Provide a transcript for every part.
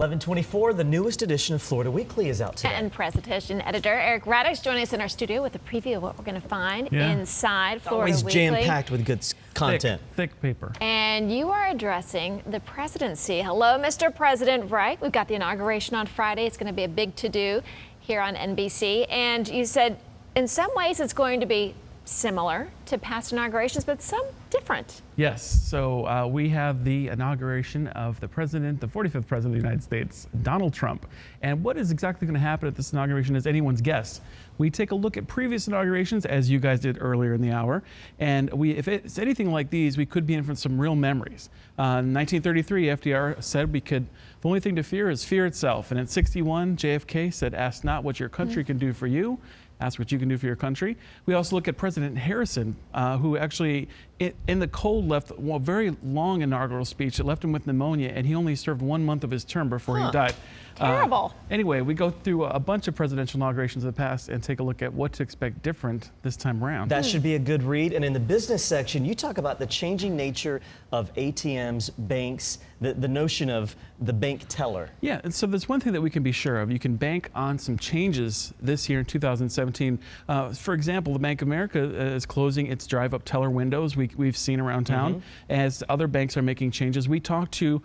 11:24, the newest edition of Florida Weekly is out today. And presentation editor Eric Raddatz joining us in our studio with a preview of what we're going to find inside Florida Always Weekly. jam-packed with good content. Thick paper. And you are addressing the presidency. Hello, Mr. President. Right, we've got the inauguration on Friday. It's going to be a big to-do here on NBC. And you said in some ways it's going to be similar to past inaugurations, but some different. Yes, so we have the inauguration of the president, the 45th president of the United States, Donald Trump. And what is exactly going to happen at this inauguration is anyone's guess. We take a look at previous inaugurations, as you guys did earlier in the hour, and if it's anything like these, we could be in for some real memories. In 1933, FDR said the only thing to fear is fear itself. And at 61, JFK said, ask not what your country can do for you, ask what you can do for your country. We also look at President Harrison, who actually, in the cold, left a very long inaugural speech. It left him with pneumonia, and he only served 1 month of his term before he died. Terrible. Anyway, we go through a bunch of presidential inaugurations in the past and take a look at what to expect different this time around. That should be a good read. And in the business section, you talk about the changing nature of ATMs, banks, the notion of the bank teller. Yeah, and so there's one thing that we can be sure of. You can bank on some changes this year in 2017. For example, the Bank of America is closing its drive-up teller windows we've seen around town as other banks are making changes. We talked to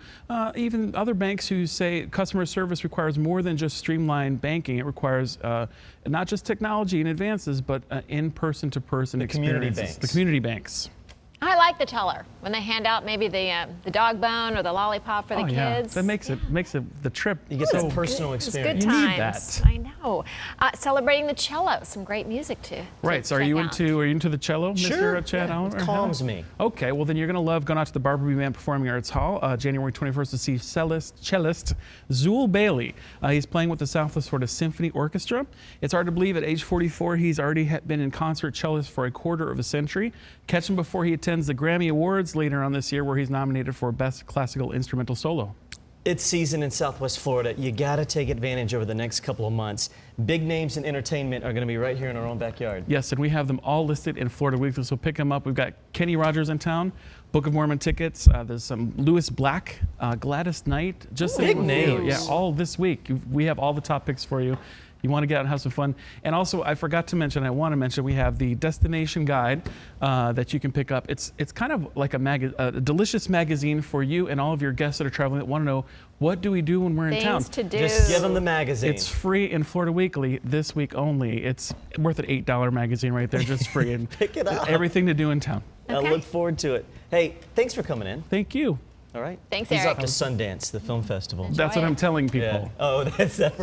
even other banks who say customer service requires more than just streamlined banking. It requires not just technology and advances, but in-person to person experiences. The community banks. I like the teller when they hand out maybe the dog bone or the lollipop for the kids. That makes it the trip. You get that personal experience. It's good You times. need that. I know. Celebrating the cello, some great music too. Right. So are you into the cello, Sure. Mr. Chad Allen? It calms me. Okay. Well, then you're gonna love going out to the Barbara B. Mann Performing Arts Hall January 21st to see cellist Zool Bailey. He's playing with the Southwest Florida Symphony Orchestra. It's hard to believe at age 44 he's already been in concert cellist for a quarter of a century. Catch him before he attends the Grammy Awards later on this year, where he's nominated for Best Classical Instrumental Solo. It's season in Southwest Florida. You got to take advantage over the next couple of months. Big names in entertainment are going to be right here in our own backyard. Yes, and we have them all listed in Florida Weekly, so pick them up. We've got Kenny Rogers in town, Book of Mormon tickets. There's some Lewis Black, Gladys Knight. Just big names. Yeah, all this week. We have all the top picks for you. You want to get out and have some fun. And also, I forgot to mention, we have the destination guide that you can pick up. It's kind of like a delicious magazine for you and all of your guests that are traveling that want to know, what do we do when we're in town? Things to do. Just give them the magazine. It's free in Florida Weekly this week only. It's worth an $8 magazine right there, just free. And pick it up. Everything to do in town. Okay. I look forward to it. Hey, thanks for coming in. Thank you. All right. Thanks, He's Eric. off to Sundance, the film festival. That's what I'm telling people. Yeah. Oh, that's that.